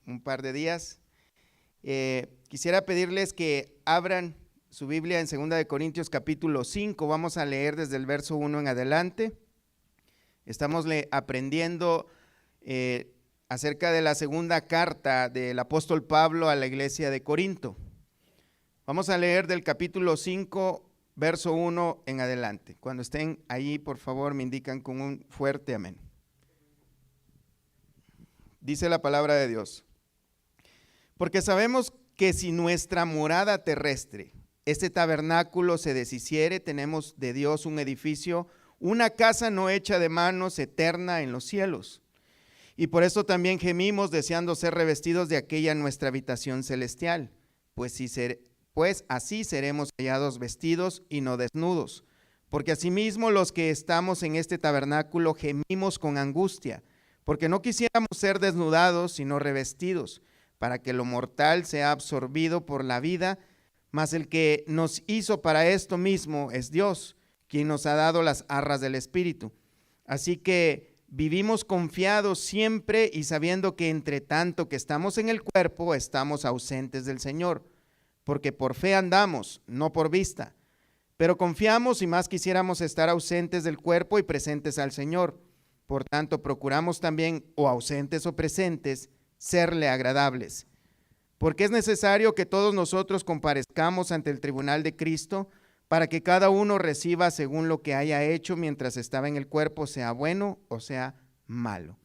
un par de días. Quisiera pedirles que abran su Biblia en 2 de Corintios capítulo 5, vamos a leer desde el verso 1 en adelante. Estamos aprendiendo acerca de la segunda carta del apóstol Pablo a la iglesia de Corinto. Vamos a leer del capítulo 5, verso 1 en adelante. Cuando estén ahí, por favor, me indican con un fuerte amén. Dice la palabra de Dios: porque sabemos que si nuestra morada terrestre, este tabernáculo, se deshiciere, tenemos de Dios un edificio, una casa no hecha de manos, eterna en los cielos. Y por eso también gemimos, deseando ser revestidos de aquella nuestra habitación celestial, pues así seremos hallados vestidos y no desnudos. Porque asimismo los que estamos en este tabernáculo gemimos con angustia, porque no quisiéramos ser desnudados, sino revestidos, para que lo mortal sea absorbido por la vida, mas el que nos hizo para esto mismo es Dios, quien nos ha dado las arras del Espíritu. Así que vivimos confiados siempre y sabiendo que entre tanto que estamos en el cuerpo, estamos ausentes del Señor, porque por fe andamos, no por vista. Pero confiamos y más quisiéramos estar ausentes del cuerpo y presentes al Señor. Por tanto, procuramos también, o ausentes o presentes, serle agradables. Porque es necesario que todos nosotros comparezcamos ante el tribunal de Cristo, para que cada uno reciba según lo que haya hecho mientras estaba en el cuerpo, sea bueno o sea malo.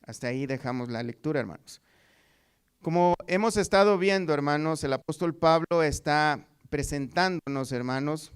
Hasta ahí dejamos la lectura, hermanos. Como hemos estado viendo, hermanos, el apóstol Pablo está presentándonos, hermanos,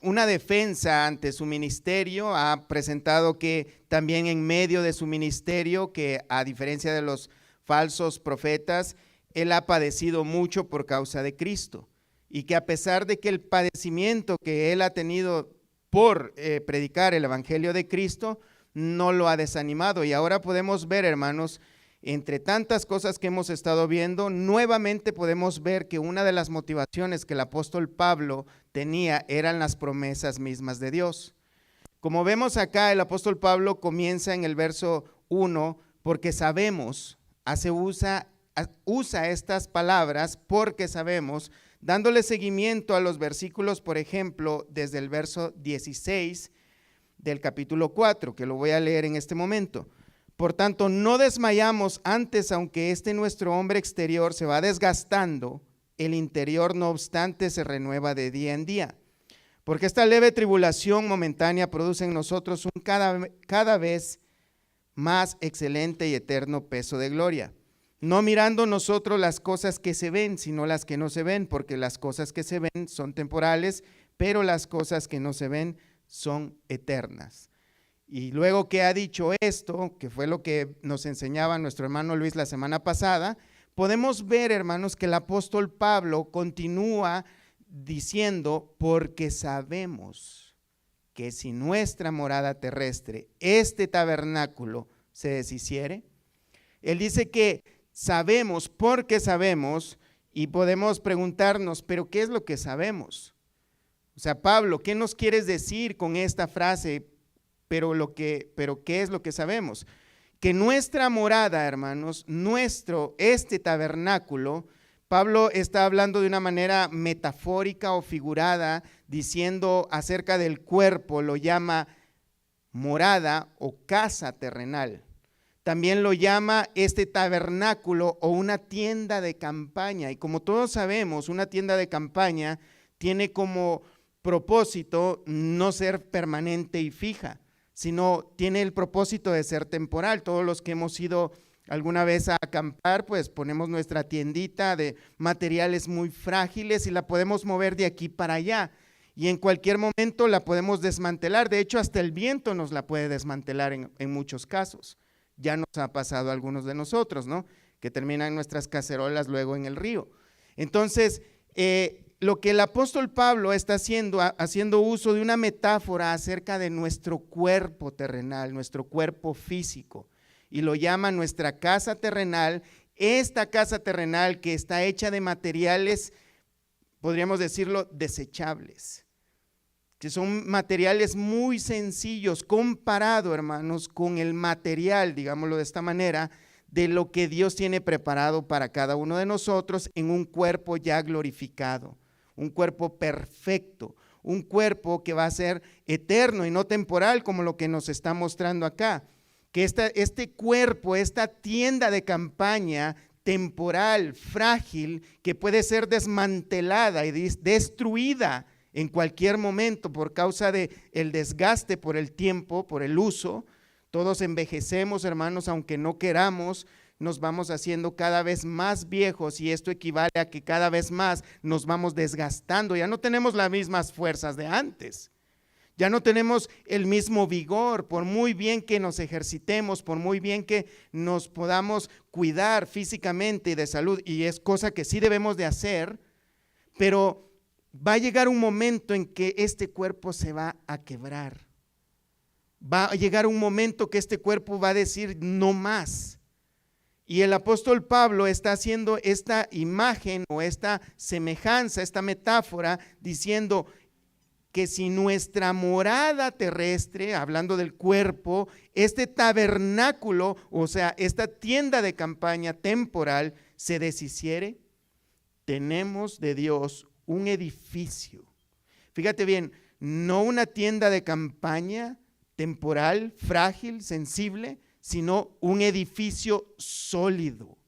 una defensa ante su ministerio. Ha presentado que también en medio de su ministerio, que a diferencia de los falsos profetas, él ha padecido mucho por causa de Cristo, y que a pesar de que el padecimiento que él ha tenido por predicar el evangelio de Cristo no lo ha desanimado. Y ahora podemos ver, hermanos, entre tantas cosas que hemos estado viendo, nuevamente podemos ver que una de las motivaciones que el apóstol Pablo tenía eran las promesas mismas de Dios. Como vemos acá, el apóstol Pablo comienza en el verso 1, porque sabemos, usa estas palabras, porque sabemos, dándole seguimiento a los versículos, por ejemplo, desde el verso 16 del capítulo 4, que lo voy a leer en este momento. Por tanto, no desmayamos antes, aunque nuestro hombre exterior se va desgastando, el interior no obstante se renueva de día en día. Porque esta leve tribulación momentánea produce en nosotros un cada vez más excelente y eterno peso de gloria. No mirando nosotros las cosas que se ven, sino las que no se ven, porque las cosas que se ven son temporales, pero las cosas que no se ven son eternas. Y luego que ha dicho esto, que fue lo que nos enseñaba nuestro hermano Luis la semana pasada, podemos ver, hermanos, que el apóstol Pablo continúa diciendo: porque sabemos que si nuestra morada terrestre, este tabernáculo, se deshiciere. Él dice que sabemos, porque sabemos, y podemos preguntarnos, ¿pero qué es lo que sabemos? O sea, Pablo, ¿qué nos quieres decir con esta frase? Pero ¿qué es lo que sabemos? Que nuestra morada, hermanos, este tabernáculo, Pablo está hablando de una manera metafórica o figurada, diciendo acerca del cuerpo, lo llama morada o casa terrenal. También lo llama este tabernáculo o una tienda de campaña. Y como todos sabemos, una tienda de campaña tiene como propósito no ser permanente y fija, sino tiene el propósito de ser temporal. Todos los que hemos ido alguna vez a acampar, pues ponemos nuestra tiendita de materiales muy frágiles y la podemos mover de aquí para allá. Y en cualquier momento la podemos desmantelar. De hecho, hasta el viento nos la puede desmantelar en muchos casos. Ya nos ha pasado a algunos de nosotros, ¿no? Que terminan nuestras cacerolas luego en el río. Entonces, lo que el apóstol Pablo está haciendo uso de una metáfora acerca de nuestro cuerpo terrenal, nuestro cuerpo físico, y lo llama nuestra casa terrenal. Esta casa terrenal que está hecha de materiales, podríamos decirlo, desechables, que son materiales muy sencillos comparado, hermanos, con el material, digámoslo de esta manera, de lo que Dios tiene preparado para cada uno de nosotros en un cuerpo ya glorificado, un cuerpo perfecto, un cuerpo que va a ser eterno y no temporal como lo que nos está mostrando acá. Que este cuerpo, esta tienda de campaña temporal, frágil, que puede ser desmantelada y destruida en cualquier momento por causa del desgaste por el tiempo, por el uso. Todos envejecemos, hermanos, aunque no queramos, nos vamos haciendo cada vez más viejos y esto equivale a que cada vez más nos vamos desgastando. Ya no tenemos las mismas fuerzas de antes. Ya no tenemos el mismo vigor, por muy bien que nos ejercitemos, por muy bien que nos podamos cuidar físicamente y de salud, y es cosa que sí debemos de hacer, pero va a llegar un momento en que este cuerpo se va a quebrar. Va a llegar un momento que este cuerpo va a decir no más. Y el apóstol Pablo está haciendo esta imagen o esta semejanza, esta metáfora, diciendo que si nuestra morada terrestre, hablando del cuerpo, este tabernáculo, o sea, esta tienda de campaña temporal, se deshiciere, tenemos de Dios un edificio. Fíjate bien, no una tienda de campaña temporal, frágil, sensible, sino un edificio sólido.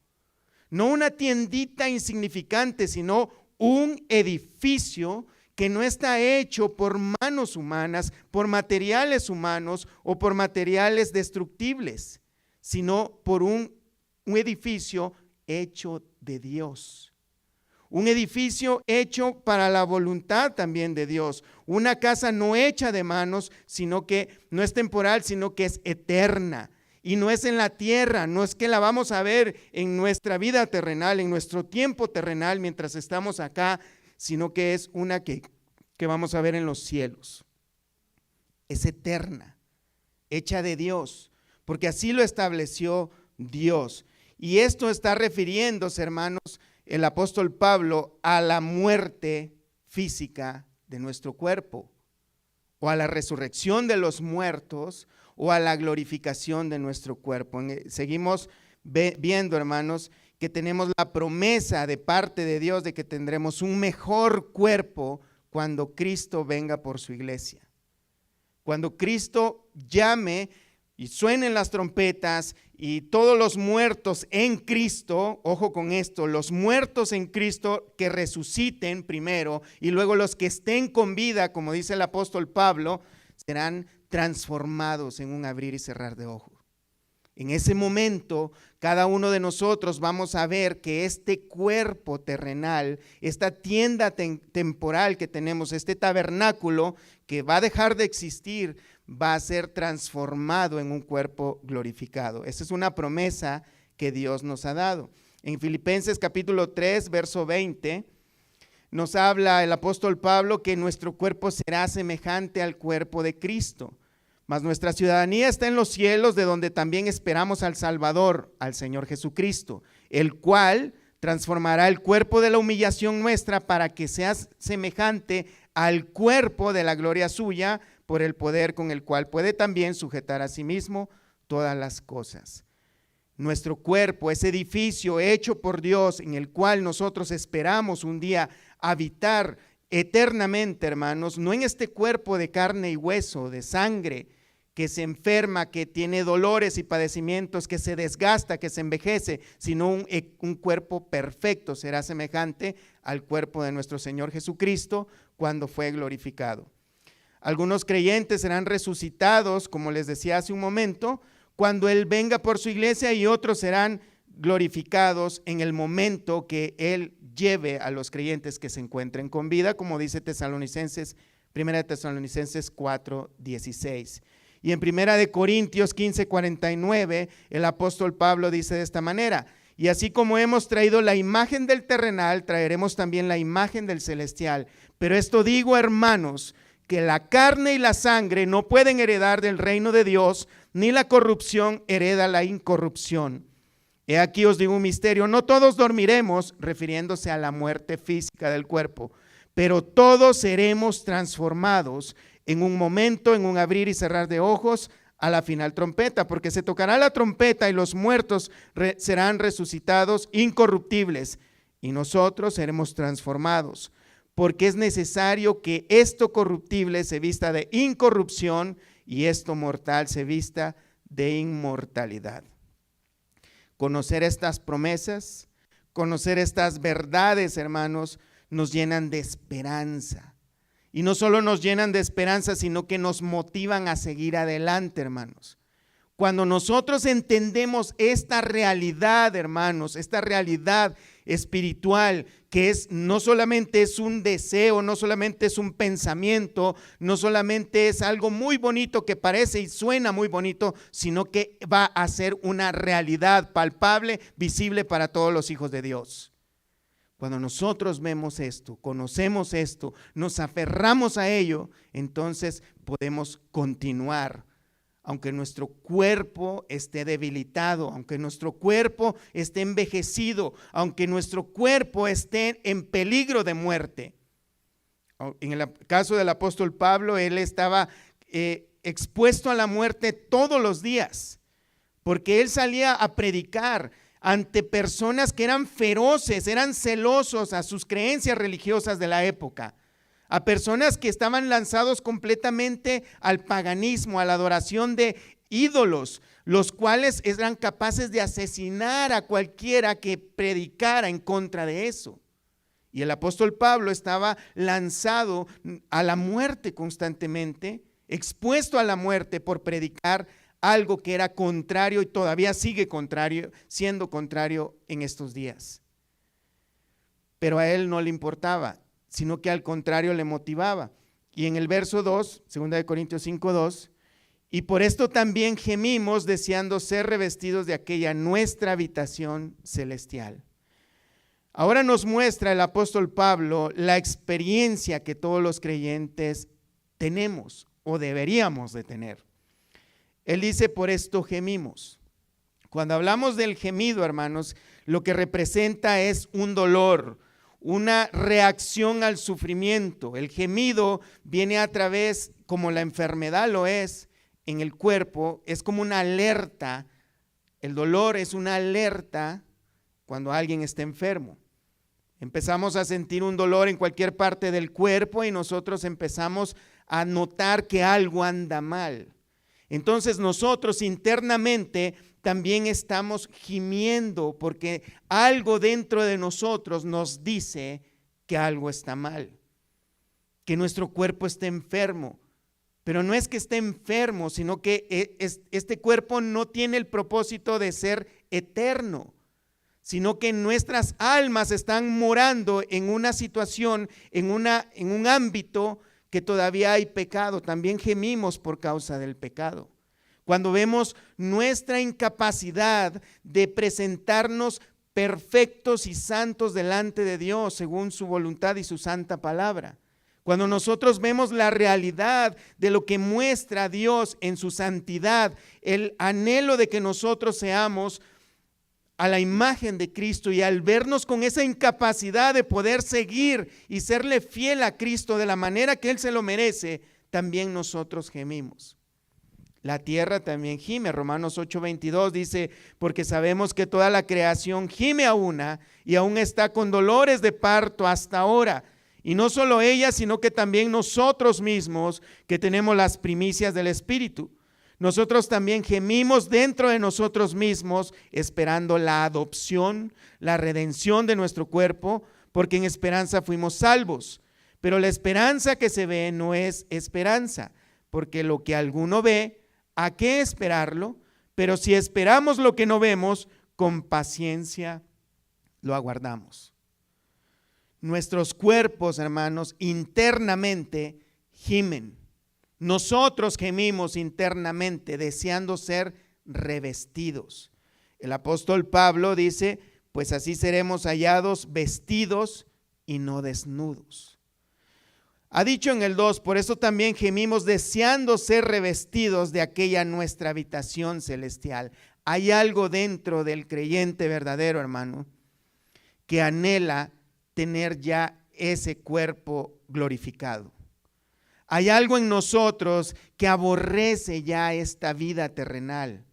No una tiendita insignificante, sino un edificio que no está hecho por manos humanas, por materiales humanos o por materiales destructibles, sino por un edificio hecho de Dios. Un edificio hecho para la voluntad también de Dios. Una casa no hecha de manos, sino que no es temporal, sino que es eterna. Y no es en la tierra, no es que la vamos a ver en nuestra vida terrenal, en nuestro tiempo terrenal mientras estamos acá, sino que es una que vamos a ver en los cielos. Es eterna, hecha de Dios, porque así lo estableció Dios. Y esto está refiriéndose, hermanos, el apóstol Pablo, a la muerte física de nuestro cuerpo, o a la resurrección de los muertos, o a la glorificación de nuestro cuerpo. Seguimos viendo, hermanos, que tenemos la promesa de parte de Dios de que tendremos un mejor cuerpo cuando Cristo venga por su iglesia. Cuando Cristo llame y suenen las trompetas y todos los muertos en Cristo, ojo con esto, los muertos en Cristo que resuciten primero y luego los que estén con vida, como dice el apóstol Pablo, serán transformados en un abrir y cerrar de ojos. En ese momento, cada uno de nosotros vamos a ver que este cuerpo terrenal, esta tienda temporal que tenemos, este tabernáculo que va a dejar de existir, va a ser transformado en un cuerpo glorificado. Esa es una promesa que Dios nos ha dado. En Filipenses capítulo 3, verso 20, nos habla el apóstol Pablo que nuestro cuerpo será semejante al cuerpo de Cristo. Mas nuestra ciudadanía está en los cielos, de donde también esperamos al Salvador, al Señor Jesucristo, el cual transformará el cuerpo de la humillación nuestra para que sea semejante al cuerpo de la gloria suya, por el poder con el cual puede también sujetar a sí mismo todas las cosas. Nuestro cuerpo, ese edificio hecho por Dios, en el cual nosotros esperamos un día habitar eternamente, hermanos, no en este cuerpo de carne y hueso, de sangre, que se enferma, que tiene dolores y padecimientos, que se desgasta, que se envejece, sino un cuerpo perfecto será semejante al cuerpo de nuestro Señor Jesucristo cuando fue glorificado. Algunos creyentes serán resucitados, como les decía hace un momento, cuando Él venga por su iglesia, y otros serán glorificados en el momento que Él lleve a los creyentes que se encuentren con vida, como dice 1 Tesalonicenses 4:16. Y en 1 Corintios 15:49, el apóstol Pablo dice de esta manera: y así como hemos traído la imagen del terrenal, traeremos también la imagen del celestial. Pero esto digo, hermanos, que la carne y la sangre no pueden heredar del reino de Dios, ni la corrupción hereda la incorrupción. He aquí os digo un misterio: no todos dormiremos, refiriéndose a la muerte física del cuerpo, pero todos seremos transformados en un momento, en un abrir y cerrar de ojos, a la final trompeta, porque se tocará la trompeta y los muertos serán resucitados incorruptibles y nosotros seremos transformados, porque es necesario que esto corruptible se vista de incorrupción y esto mortal se vista de inmortalidad. Conocer estas promesas, conocer estas verdades, hermanos, nos llenan de esperanza. Y no solo nos llenan de esperanza, sino que nos motivan a seguir adelante, hermanos. Cuando nosotros entendemos esta realidad, hermanos, esta realidad espiritual, que no solamente es un deseo, no solamente es un pensamiento, no solamente es algo muy bonito que parece y suena muy bonito, sino que va a ser una realidad palpable, visible para todos los hijos de Dios. Cuando nosotros vemos esto, conocemos esto, nos aferramos a ello, entonces podemos continuar. Aunque nuestro cuerpo esté debilitado, aunque nuestro cuerpo esté envejecido, aunque nuestro cuerpo esté en peligro de muerte. En el caso del apóstol Pablo, él estaba expuesto a la muerte todos los días, porque él salía a predicar ante personas que eran feroces, eran celosos a sus creencias religiosas de la época, a personas que estaban lanzados completamente al paganismo, a la adoración de ídolos, los cuales eran capaces de asesinar a cualquiera que predicara en contra de eso. Y el apóstol Pablo estaba lanzado a la muerte constantemente, expuesto a la muerte por predicar algo que era contrario y todavía sigue contrario, siendo contrario en estos días. Pero a él no le importaba, sino que al contrario le motivaba. Y en el verso 2, 2 Corintios 5:2, y por esto también gemimos deseando ser revestidos de aquella nuestra habitación celestial. Ahora nos muestra el apóstol Pablo la experiencia que todos los creyentes tenemos o deberíamos de tener. Él dice, por esto gemimos. Cuando hablamos del gemido, hermanos, lo que representa es un dolor, una reacción al sufrimiento. El gemido viene a través, como la enfermedad lo es en el cuerpo, es como una alerta. El dolor es una alerta cuando alguien está enfermo. Empezamos a sentir un dolor en cualquier parte del cuerpo y nosotros empezamos a notar que algo anda mal. Entonces nosotros internamente también estamos gimiendo porque algo dentro de nosotros nos dice que algo está mal, que nuestro cuerpo está enfermo. Pero no es que esté enfermo, sino que este cuerpo no tiene el propósito de ser eterno, sino que nuestras almas están morando en una situación, en un ámbito que todavía hay pecado. También gemimos por causa del pecado. Cuando vemos nuestra incapacidad de presentarnos perfectos y santos delante de Dios según su voluntad y su santa palabra. Cuando nosotros vemos la realidad de lo que muestra Dios en su santidad, el anhelo de que nosotros seamos a la imagen de Cristo, y al vernos con esa incapacidad de poder seguir y serle fiel a Cristo de la manera que Él se lo merece, también nosotros gemimos. La tierra también gime. Romanos 8:22 dice, porque sabemos que toda la creación gime a una y aún está con dolores de parto hasta ahora. Y no solo ella, sino que también nosotros mismos que tenemos las primicias del Espíritu. Nosotros también gemimos dentro de nosotros mismos, esperando la adopción, la redención de nuestro cuerpo, porque en esperanza fuimos salvos. Pero la esperanza que se ve no es esperanza, porque lo que alguno ve, ¿a qué esperarlo? Pero si esperamos lo que no vemos, con paciencia lo aguardamos. Nuestros cuerpos, hermanos, internamente gimen. Nosotros gemimos internamente deseando ser revestidos. El apóstol Pablo dice, pues así seremos hallados vestidos y no desnudos. Ha dicho en el 2, por eso también gemimos deseando ser revestidos de aquella nuestra habitación celestial. Hay algo dentro del creyente verdadero, hermano, que anhela tener ya ese cuerpo glorificado. Hay algo en nosotros que aborrece ya esta vida terrenal.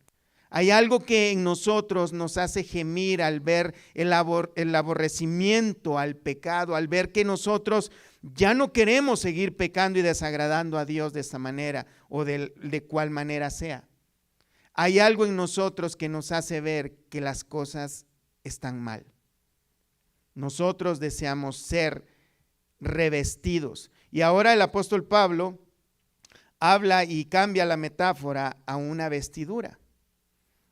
Hay algo que en nosotros nos hace gemir al ver el aborrecimiento al pecado, al ver que nosotros ya no queremos seguir pecando y desagradando a Dios de esta manera o de cual manera sea. Hay algo en nosotros que nos hace ver que las cosas están mal. Nosotros deseamos ser revestidos. Y ahora el apóstol Pablo habla y cambia la metáfora a una vestidura.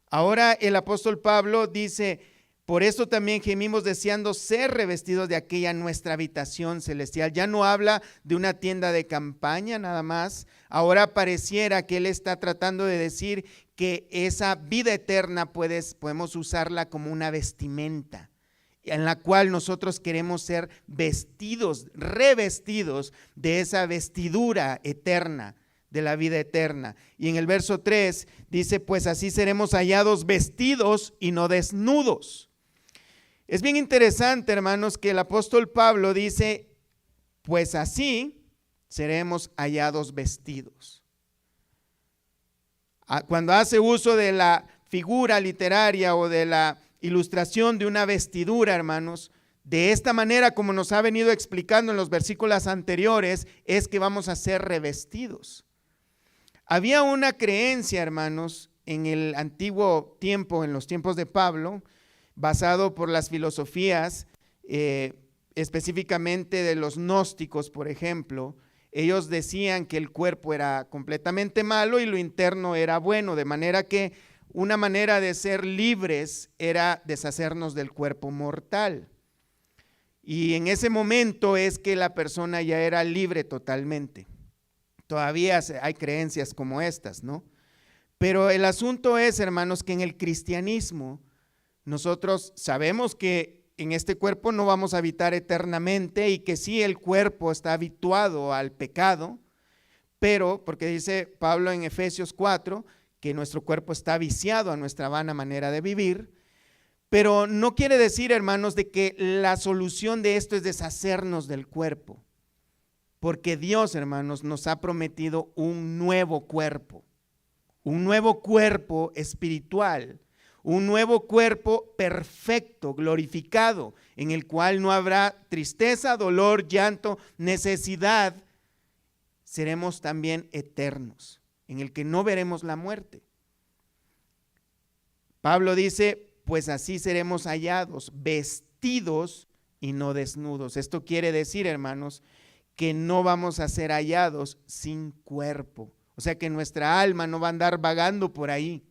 Ahora el apóstol Pablo dice, por eso también gemimos deseando ser revestidos de aquella nuestra habitación celestial. Ya no habla de una tienda de campaña nada más. Ahora pareciera que él está tratando de decir que esa vida eterna podemos usarla como una vestimenta, en la cual nosotros queremos ser vestidos, revestidos de esa vestidura eterna, de la vida eterna. Y en el verso 3 dice, pues así seremos hallados vestidos y no desnudos. Es bien interesante, hermanos, que el apóstol Pablo dice, pues así seremos hallados vestidos. Cuando hace uso de la figura literaria o de la ilustración de una vestidura, hermanos, de esta manera, como nos ha venido explicando en los versículos anteriores, es que vamos a ser revestidos. Había una creencia, hermanos, en el antiguo tiempo, en los tiempos de Pablo, basado por las filosofías, específicamente de los gnósticos, por ejemplo. Ellos decían que el cuerpo era completamente malo y lo interno era bueno, de manera que una manera de ser libres era deshacernos del cuerpo mortal. Y en ese momento es que la persona ya era libre totalmente. Todavía hay creencias como estas, ¿no? Pero el asunto es, hermanos, que en el cristianismo nosotros sabemos que en este cuerpo no vamos a habitar eternamente y que sí, el cuerpo está habituado al pecado, pero, porque dice Pablo en Efesios 4, que nuestro cuerpo está viciado a nuestra vana manera de vivir, pero no quiere decir, hermanos, de que la solución de esto es deshacernos del cuerpo. Porque Dios, hermanos, nos ha prometido un nuevo cuerpo espiritual, un nuevo cuerpo perfecto, glorificado, en el cual no habrá tristeza, dolor, llanto, necesidad. Seremos también eternos, en el que no veremos la muerte. Pablo dice, pues así seremos hallados, vestidos y no desnudos. Esto quiere decir, hermanos, que no vamos a ser hallados sin cuerpo. O sea que nuestra alma no va a andar vagando por ahí,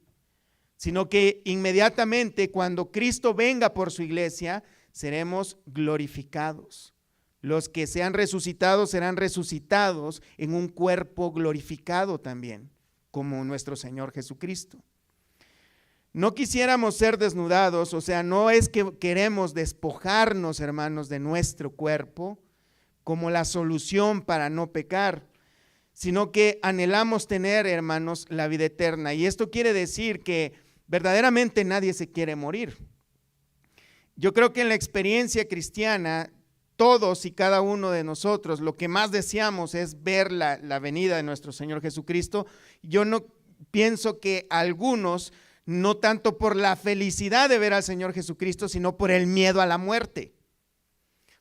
sino que inmediatamente cuando Cristo venga por su iglesia, seremos glorificados. Los que sean resucitados serán resucitados en un cuerpo glorificado también, como nuestro Señor Jesucristo. No quisiéramos ser desnudados, o sea, no es que queremos despojarnos, hermanos, de nuestro cuerpo, como la solución para no pecar, sino que anhelamos tener, hermanos, la vida eterna. Y esto quiere decir que verdaderamente nadie se quiere morir. Yo creo que en la experiencia cristiana, todos y cada uno de nosotros, lo que más deseamos es ver la venida de nuestro Señor Jesucristo. Yo no pienso que algunos, no tanto por la felicidad de ver al Señor Jesucristo, sino por el miedo a la muerte.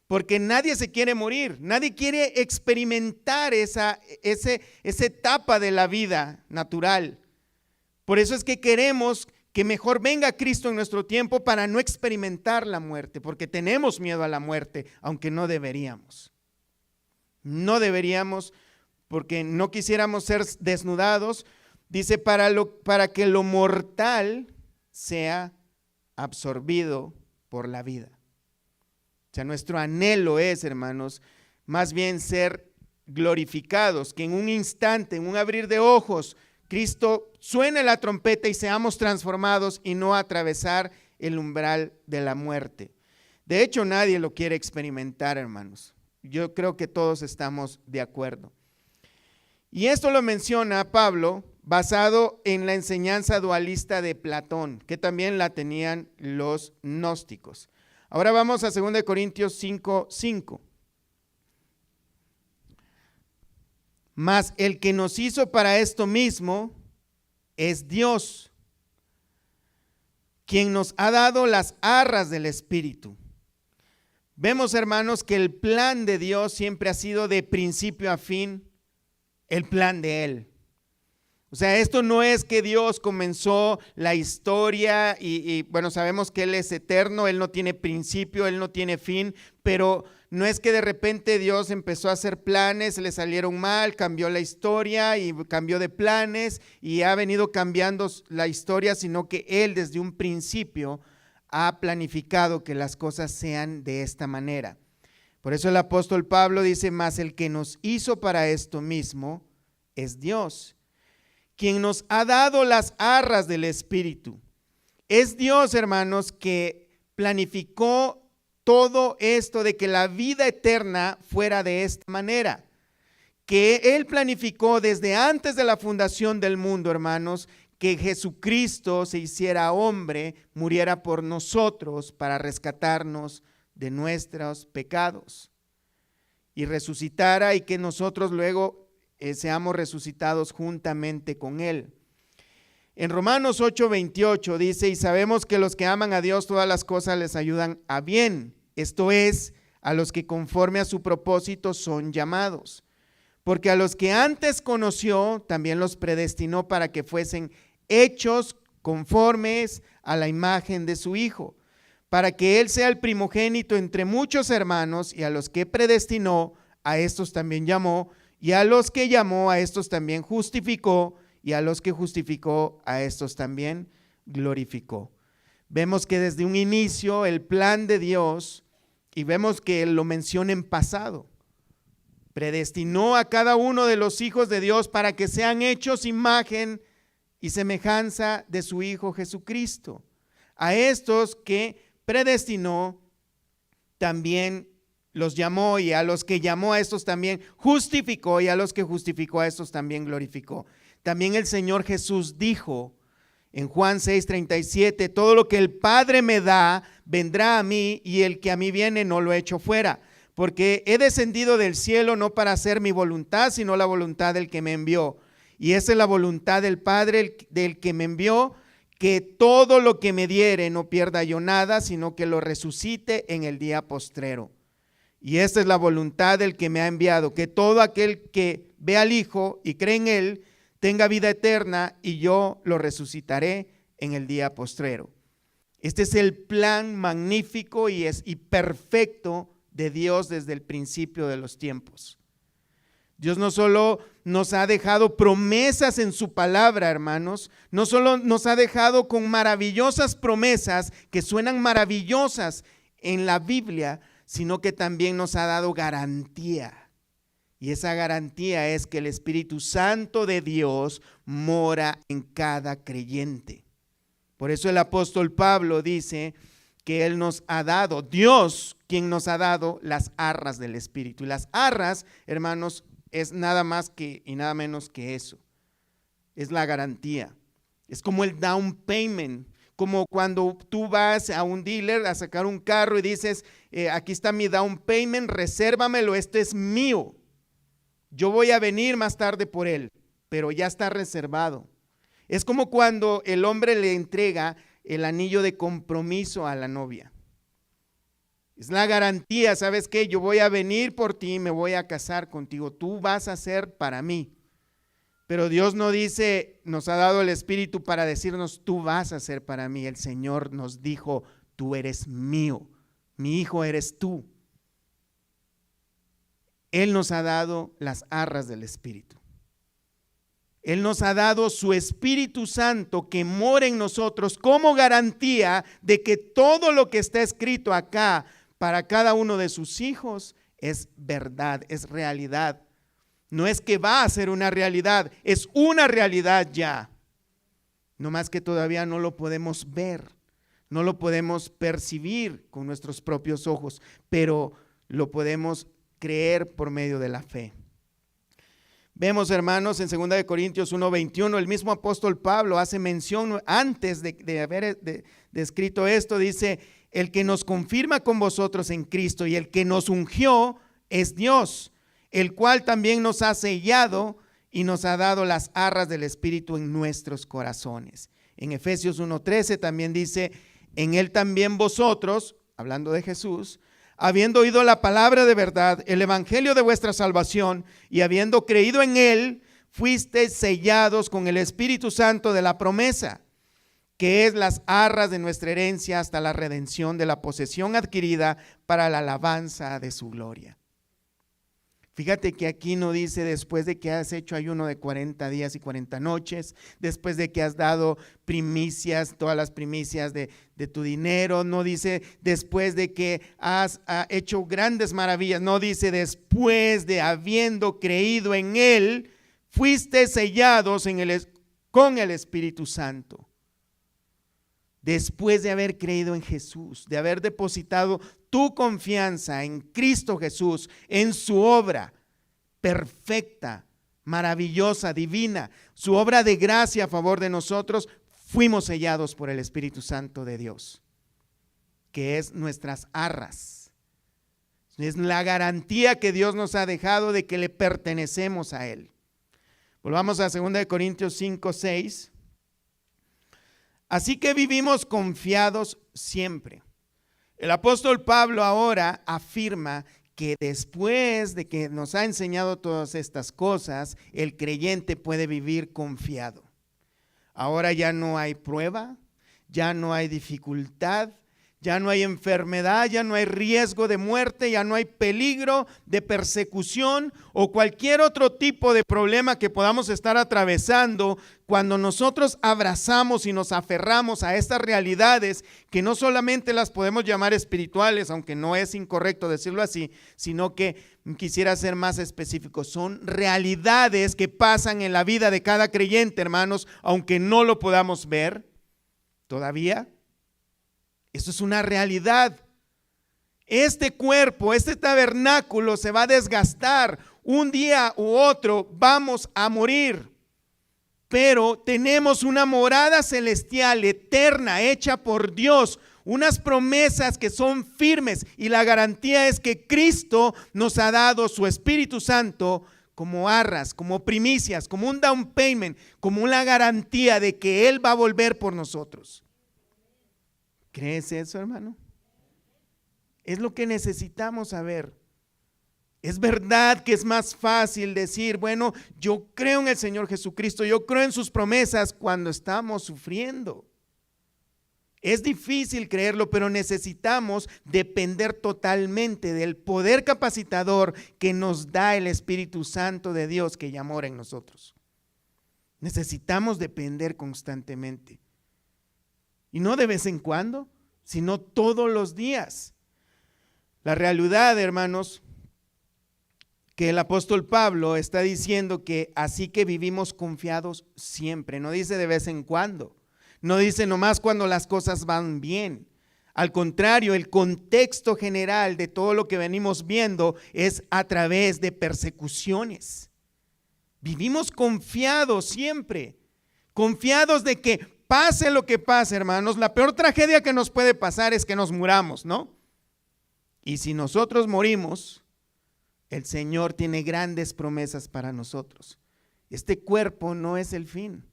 Porque nadie se quiere morir, nadie quiere experimentar esa etapa de la vida natural. Por eso es que queremos que mejor venga Cristo en nuestro tiempo para no experimentar la muerte, porque tenemos miedo a la muerte, aunque no deberíamos. No deberíamos, porque no quisiéramos ser desnudados. Dice, para que lo mortal sea absorbido por la vida. O sea, nuestro anhelo es, hermanos, más bien ser glorificados, que en un instante, en un abrir de ojos, Cristo suene la trompeta y seamos transformados y no atravesar el umbral de la muerte. De hecho, nadie lo quiere experimentar, hermanos. Yo creo que todos estamos de acuerdo. Y esto lo menciona Pablo basado en la enseñanza dualista de Platón, que también la tenían los gnósticos. Ahora vamos a 2 Corintios 5:5. Mas el que nos hizo para esto mismo es Dios, quien nos ha dado las arras del Espíritu. Vemos, hermanos, que el plan de Dios siempre ha sido de principio a fin el plan de Él. O sea, esto no es que Dios comenzó la historia y bueno, sabemos que Él es eterno, Él no tiene principio, Él no tiene fin, pero no es que de repente Dios empezó a hacer planes, le salieron mal, cambió la historia y cambió de planes y ha venido cambiando la historia, sino que Él desde un principio ha planificado que las cosas sean de esta manera. Por eso el apóstol Pablo dice, mas el que nos hizo para esto mismo es Dios, quien nos ha dado las arras del Espíritu. Es Dios, hermanos, que planificó todo esto de que la vida eterna fuera de esta manera, que Él planificó desde antes de la fundación del mundo, hermanos, que Jesucristo se hiciera hombre, muriera por nosotros para rescatarnos de nuestros pecados y resucitara y que nosotros luego seamos resucitados juntamente con Él. En Romanos 8:28 dice, y sabemos que los que aman a Dios todas las cosas les ayudan a bien, esto es, a los que conforme a su propósito son llamados. Porque a los que antes conoció, también los predestinó para que fuesen hechos conformes a la imagen de su Hijo, para que Él sea el primogénito entre muchos hermanos, y a los que predestinó, a estos también llamó, y a los que llamó, a estos también justificó, y a los que justificó, a estos también glorificó. Vemos que desde un inicio el plan de Dios, y vemos que Él lo menciona en pasado, predestinó a cada uno de los hijos de Dios para que sean hechos imagen y semejanza de su Hijo Jesucristo. A estos que predestinó, también los llamó, y a los que llamó, a estos también justificó, y a los que justificó, a estos también glorificó. También el Señor Jesús dijo en Juan 6:37, todo lo que el Padre me da, vendrá a mí, y el que a mí viene no lo echo fuera, porque he descendido del cielo no para hacer mi voluntad, sino la voluntad del que me envió. Y esa es la voluntad del Padre, del que me envió, que todo lo que me diere no pierda yo nada, sino que lo resucite en el día postrero. Y esta es la voluntad del que me ha enviado, que todo aquel que ve al Hijo y cree en Él, tenga vida eterna, y yo lo resucitaré en el día postrero. Este es el plan magnífico y perfecto de Dios desde el principio de los tiempos. Dios no solo nos ha dejado promesas en su palabra, hermanos, no solo nos ha dejado con maravillosas promesas que suenan maravillosas en la Biblia, sino que también nos ha dado garantía. Y esa garantía es que el Espíritu Santo de Dios mora en cada creyente. Por eso el apóstol Pablo dice que Él nos ha dado, Dios quien nos ha dado las arras del Espíritu. Y las arras, hermanos, es nada más que y nada menos que eso. Es la garantía. Es como el down payment, como cuando tú vas a un dealer a sacar un carro y dices, aquí está mi down payment, resérvamelo, este es mío. Yo voy a venir más tarde por él, pero ya está reservado. Es como cuando el hombre le entrega el anillo de compromiso a la novia. Es la garantía, ¿sabes qué? Yo voy a venir por ti, me voy a casar contigo, tú vas a ser para mí. Pero Dios no dice, nos ha dado el Espíritu para decirnos, tú vas a ser para mí. El Señor nos dijo, tú eres mío, mi hijo eres tú. Él nos ha dado las arras del Espíritu. Él nos ha dado su Espíritu Santo que mora en nosotros como garantía de que todo lo que está escrito acá para cada uno de sus hijos es verdad, es realidad. No es que va a ser una realidad, es una realidad ya. No más que todavía no lo podemos ver, no lo podemos percibir con nuestros propios ojos, pero lo podemos creer por medio de la fe. Vemos, hermanos, en 2 Corintios 1:21, el mismo apóstol Pablo hace mención antes de haber escrito esto, dice, el que nos confirma con vosotros en Cristo y el que nos ungió es Dios, el cual también nos ha sellado y nos ha dado las arras del Espíritu en nuestros corazones. En Efesios 1:13 también dice, en él también vosotros, hablando de Jesús, habiendo oído la palabra de verdad, el evangelio de vuestra salvación, y habiendo creído en él, fuisteis sellados con el Espíritu Santo de la promesa, que es las arras de nuestra herencia hasta la redención de la posesión adquirida para la alabanza de su gloria. Fíjate que aquí no dice después de que has hecho ayuno de 40 días y 40 noches, después de que has dado primicias, todas las primicias de tu dinero, no dice después de que has hecho grandes maravillas, no dice después de habiendo creído en él, fuiste sellados con el Espíritu Santo. Después de haber creído en Jesús, de haber depositado tu confianza en Cristo Jesús, en su obra perfecta, maravillosa, divina, su obra de gracia a favor de nosotros, fuimos sellados por el Espíritu Santo de Dios, que es nuestras arras. Es la garantía que Dios nos ha dejado de que le pertenecemos a Él. Volvamos a 2 Corintios 5:6. Así que vivimos confiados siempre. El apóstol Pablo ahora afirma que después de que nos ha enseñado todas estas cosas, el creyente puede vivir confiado. Ahora ya no hay prueba, ya no hay dificultad, ya no hay enfermedad, ya no hay riesgo de muerte, ya no hay peligro de persecución o cualquier otro tipo de problema que podamos estar atravesando cuando nosotros abrazamos y nos aferramos a estas realidades que no solamente las podemos llamar espirituales, aunque no es incorrecto decirlo así, sino que quisiera ser más específico, son realidades que pasan en la vida de cada creyente, hermanos, aunque no lo podamos ver todavía. Eso es una realidad. Este cuerpo, este tabernáculo se va a desgastar. Un día u otro vamos a morir. Pero tenemos una morada celestial eterna hecha por Dios. Unas promesas que son firmes. Y la garantía es que Cristo nos ha dado su Espíritu Santo como arras, como primicias, como un down payment, como una garantía de que Él va a volver por nosotros. ¿Crees eso, hermano? Es lo que necesitamos saber. Es verdad que es más fácil decir, bueno, yo creo en el Señor Jesucristo, yo creo en sus promesas cuando estamos sufriendo. Es difícil creerlo, pero necesitamos depender totalmente del poder capacitador que nos da el Espíritu Santo de Dios que ya mora en nosotros. Necesitamos depender constantemente. Y no de vez en cuando, sino todos los días. La realidad, hermanos, que el apóstol Pablo está diciendo que así que vivimos confiados siempre. No dice de vez en cuando. No dice nomás cuando las cosas van bien. Al contrario, el contexto general de todo lo que venimos viendo es a través de persecuciones. Vivimos confiados siempre. Confiados de que pase lo que pase, hermanos, la peor tragedia que nos puede pasar es que nos muramos, ¿no? Y si nosotros morimos, el Señor tiene grandes promesas para nosotros. Este cuerpo no es el fin.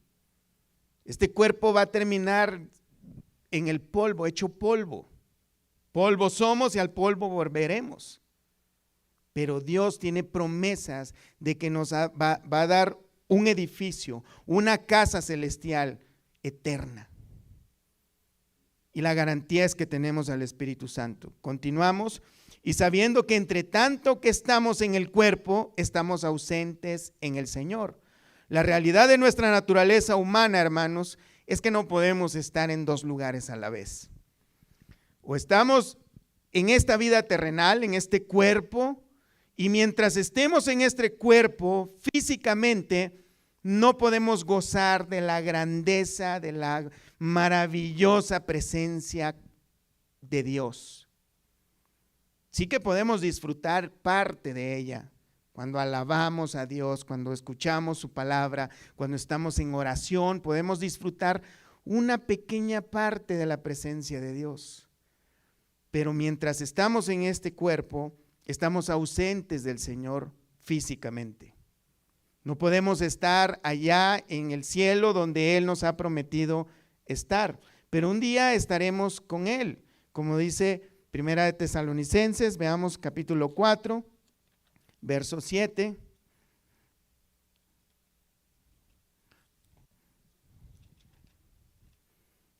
Este cuerpo va a terminar en el polvo, hecho polvo. Polvo somos y al polvo volveremos. Pero Dios tiene promesas de que nos va a dar un edificio, una casa celestial eterna. Y la garantía es que tenemos al Espíritu Santo. Continuamos. Y sabiendo que entre tanto que estamos en el cuerpo, estamos ausentes en el Señor. La realidad de nuestra naturaleza humana, hermanos, es que no podemos estar en dos lugares a la vez. O estamos en esta vida terrenal, en este cuerpo, y mientras estemos en este cuerpo físicamente, no podemos gozar de la grandeza, de la maravillosa presencia de Dios. Sí que podemos disfrutar parte de ella, cuando alabamos a Dios, cuando escuchamos su palabra, cuando estamos en oración, podemos disfrutar una pequeña parte de la presencia de Dios. Pero mientras estamos en este cuerpo, estamos ausentes del Señor físicamente. No podemos estar allá en el cielo donde Él nos ha prometido estar, pero un día estaremos con Él, como dice Primera de Tesalonicenses, veamos capítulo 4, verso 7.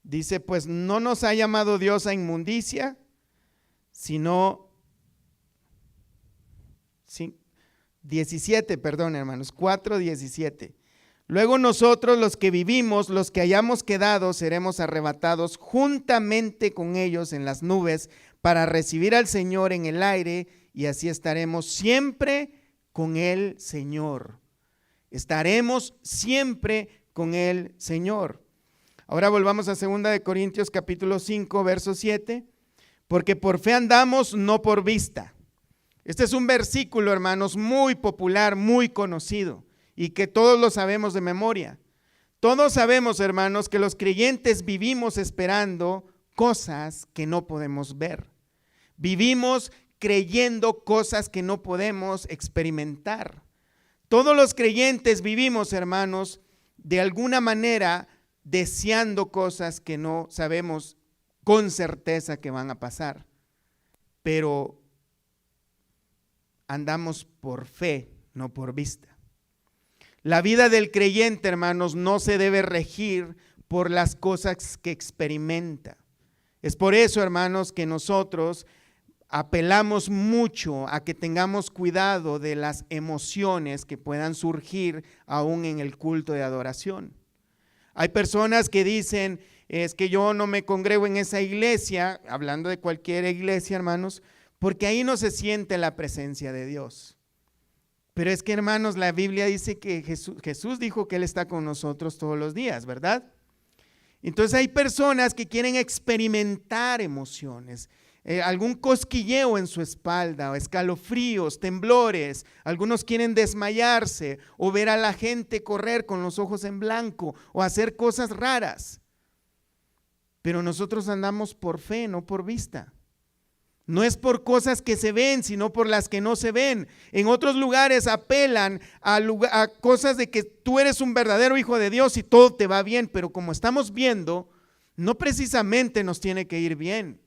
Dice, pues no nos ha llamado Dios a inmundicia, sino 17, perdón, hermanos, 4:17. Luego nosotros, los que vivimos, los que hayamos quedado, seremos arrebatados juntamente con ellos en las nubes para recibir al Señor en el aire, y así estaremos siempre con el Señor. Estaremos siempre con el Señor. Ahora volvamos a 2 de Corintios capítulo 5, verso 7. Porque por fe andamos, no por vista. Este es un versículo, hermanos, muy popular, muy conocido y que todos lo sabemos de memoria. Todos sabemos, hermanos, que los creyentes vivimos esperando cosas que no podemos ver. Vivimos creyendo cosas que no podemos experimentar. Todos los creyentes vivimos, hermanos, de alguna manera deseando cosas que no sabemos con certeza que van a pasar, pero andamos por fe, no por vista. La vida del creyente, hermanos, no se debe regir por las cosas que experimenta. Es por eso, hermanos, que nosotros apelamos mucho a que tengamos cuidado de las emociones que puedan surgir aún en el culto de adoración. Hay personas que dicen, es que yo no me congrego en esa iglesia, hablando de cualquier iglesia, hermanos, porque ahí no se siente la presencia de Dios. Pero es que, hermanos, la Biblia dice que Jesús dijo que Él está con nosotros todos los días, ¿verdad? Entonces hay personas que quieren experimentar emociones, algún cosquilleo en su espalda, o escalofríos, temblores. Algunos quieren desmayarse o ver a la gente correr con los ojos en blanco o hacer cosas raras. Pero nosotros andamos por fe, no por vista. No es por cosas que se ven, sino por las que no se ven. En otros lugares apelan a cosas de que tú eres un verdadero hijo de Dios y todo te va bien, pero como estamos viendo, no precisamente nos tiene que ir bien.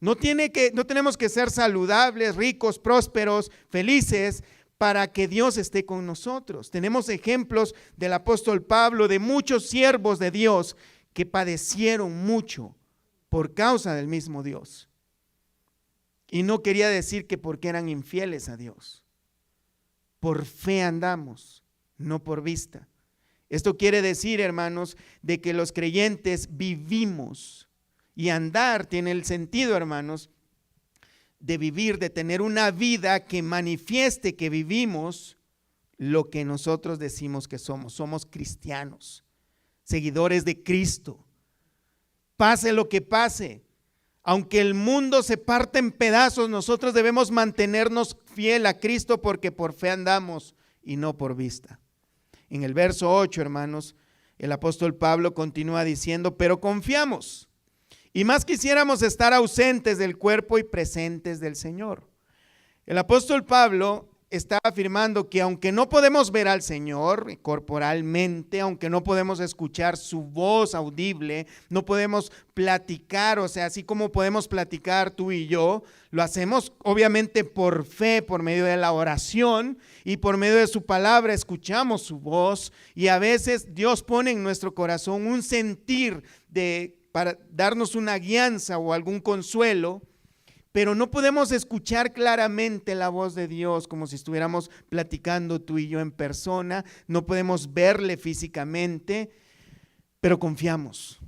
No tenemos que ser saludables, ricos, prósperos, felices para que Dios esté con nosotros. Tenemos ejemplos del apóstol Pablo, de muchos siervos de Dios que padecieron mucho por causa del mismo Dios. Y no quería decir que porque eran infieles a Dios. Por fe andamos, no por vista. Esto quiere decir, hermanos, de que los creyentes vivimos. Y andar tiene el sentido, hermanos, de vivir, de tener una vida que manifieste que vivimos lo que nosotros decimos que somos. Somos cristianos, seguidores de Cristo. Pase lo que pase. Aunque el mundo se parte en pedazos, nosotros debemos mantenernos fiel a Cristo porque por fe andamos y no por vista. En el verso 8, hermanos, el apóstol Pablo continúa diciendo, pero confiamos y más quisiéramos estar ausentes del cuerpo y presentes del Señor. El apóstol Pablo está afirmando que aunque no podemos ver al Señor corporalmente, aunque no podemos escuchar su voz audible, no podemos platicar, o sea, así como podemos platicar tú y yo, lo hacemos obviamente por fe, por medio de la oración y por medio de su palabra escuchamos su voz y a veces Dios pone en nuestro corazón un sentir para darnos una guianza o algún consuelo. Pero no podemos escuchar claramente la voz de Dios como si estuviéramos platicando tú y yo en persona. No podemos verle físicamente, pero confiamos.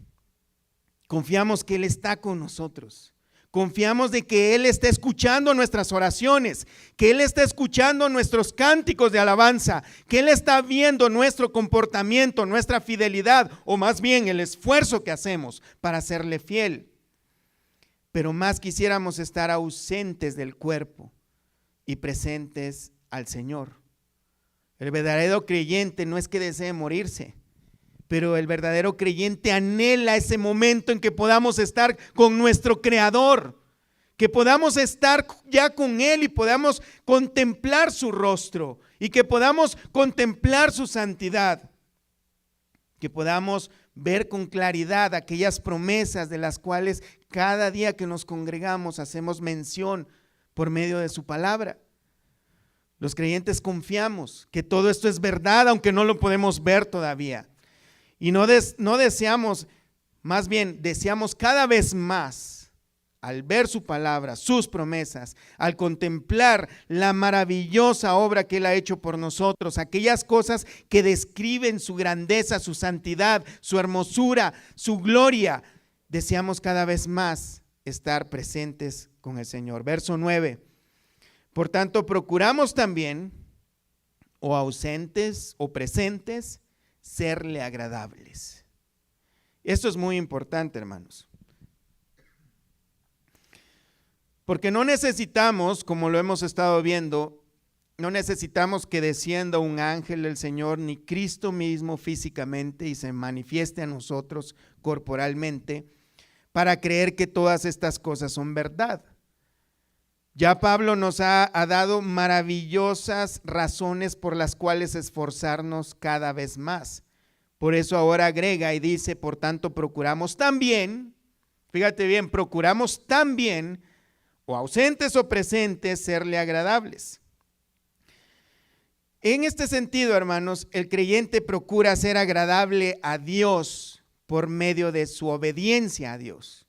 Confiamos que Él está con nosotros. Confiamos de que Él está escuchando nuestras oraciones, que Él está escuchando nuestros cánticos de alabanza, que Él está viendo nuestro comportamiento, nuestra fidelidad, o más bien el esfuerzo que hacemos para serle fiel. Pero más quisiéramos estar ausentes del cuerpo y presentes al Señor. El verdadero creyente no es que desee morirse, pero el verdadero creyente anhela ese momento en que podamos estar con nuestro Creador, que podamos estar ya con Él y podamos contemplar su rostro y que podamos contemplar su santidad, que podamos ver con claridad aquellas promesas de las cuales cada día que nos congregamos hacemos mención por medio de su palabra. Los creyentes confiamos que todo esto es verdad, aunque no lo podemos ver todavía. Y no deseamos, más bien deseamos cada vez más, al ver su palabra, sus promesas, al contemplar la maravillosa obra que Él ha hecho por nosotros, aquellas cosas que describen su grandeza, su santidad, su hermosura, su gloria, deseamos cada vez más estar presentes con el Señor. Verso 9. Por tanto, procuramos también, o ausentes o presentes, serle agradables. Esto es muy importante, hermanos. Porque no necesitamos, como lo hemos estado viendo, no necesitamos que descienda un ángel del Señor, ni Cristo mismo físicamente y se manifieste a nosotros corporalmente, para creer que todas estas cosas son verdad. Ya Pablo nos ha dado maravillosas razones por las cuales esforzarnos cada vez más. Por eso ahora agrega y dice, por tanto procuramos también, fíjate bien, procuramos también, o ausentes o presentes, serle agradables. En este sentido, hermanos, el creyente procura ser agradable a Dios por medio de su obediencia a Dios,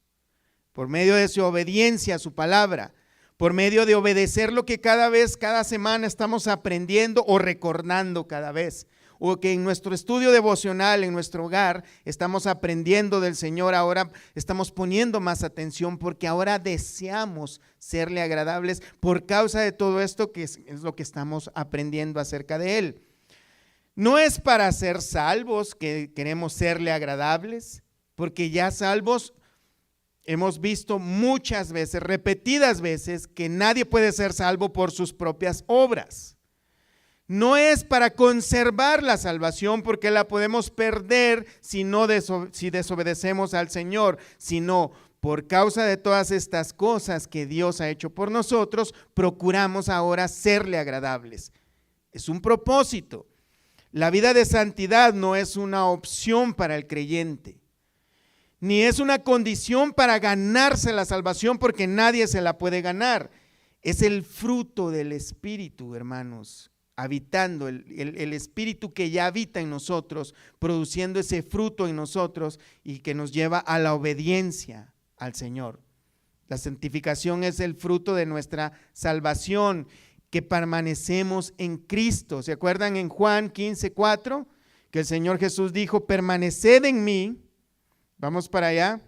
por medio de su obediencia a su palabra, por medio de obedecer lo que cada semana estamos aprendiendo o recordando cada vez, o que en nuestro estudio devocional, en nuestro hogar, estamos aprendiendo del Señor. Ahora estamos poniendo más atención porque ahora deseamos serle agradables por causa de todo esto que es lo que estamos aprendiendo acerca de Él. No es para ser salvos que queremos serle agradables, porque ya salvos hemos visto muchas veces, repetidas veces, que nadie puede ser salvo por sus propias obras. No es para conservar la salvación, porque la podemos perder si desobedecemos al Señor, sino por causa de todas estas cosas que Dios ha hecho por nosotros, procuramos ahora serle agradables. Es un propósito. La vida de santidad no es una opción para el creyente, ni es una condición para ganarse la salvación, porque nadie se la puede ganar. Es el fruto del Espíritu, hermanos, habitando, el Espíritu que ya habita en nosotros, produciendo ese fruto en nosotros y que nos lleva a la obediencia al Señor. La santificación es el fruto de nuestra salvación, que permanecemos en Cristo. ¿Se acuerdan en Juan 15:4? Que el Señor Jesús dijo, permaneced en mí. Vamos para allá.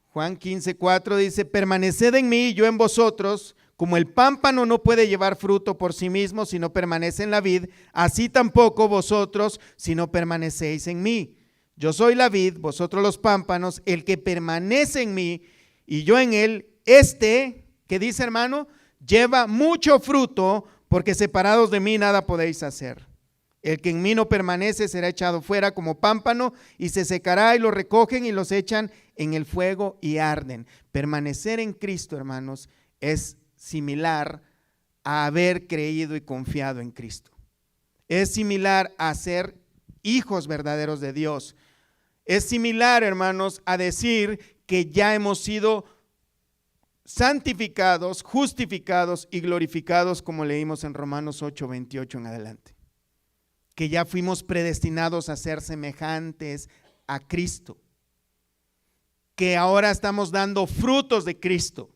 Juan 15:4 dice, permaneced en mí y yo en vosotros, como el pámpano no puede llevar fruto por sí mismo si no permanece en la vid, así tampoco vosotros si no permanecéis en mí. Yo soy la vid, vosotros los pámpanos, el que permanece en mí y yo en él, ¿qué dice, hermano? Lleva mucho fruto, porque separados de mí nada podéis hacer. El que en mí no permanece será echado fuera como pámpano y se secará, y lo recogen y los echan en el fuego y arden. Permanecer en Cristo, hermanos, es similar a haber creído y confiado en Cristo. Es similar a ser hijos verdaderos de Dios. Es similar, hermanos, a decir que ya hemos sido santificados, justificados y glorificados, como leímos en Romanos 8:28 en adelante. Que ya fuimos predestinados a ser semejantes a Cristo, que ahora estamos dando frutos de Cristo,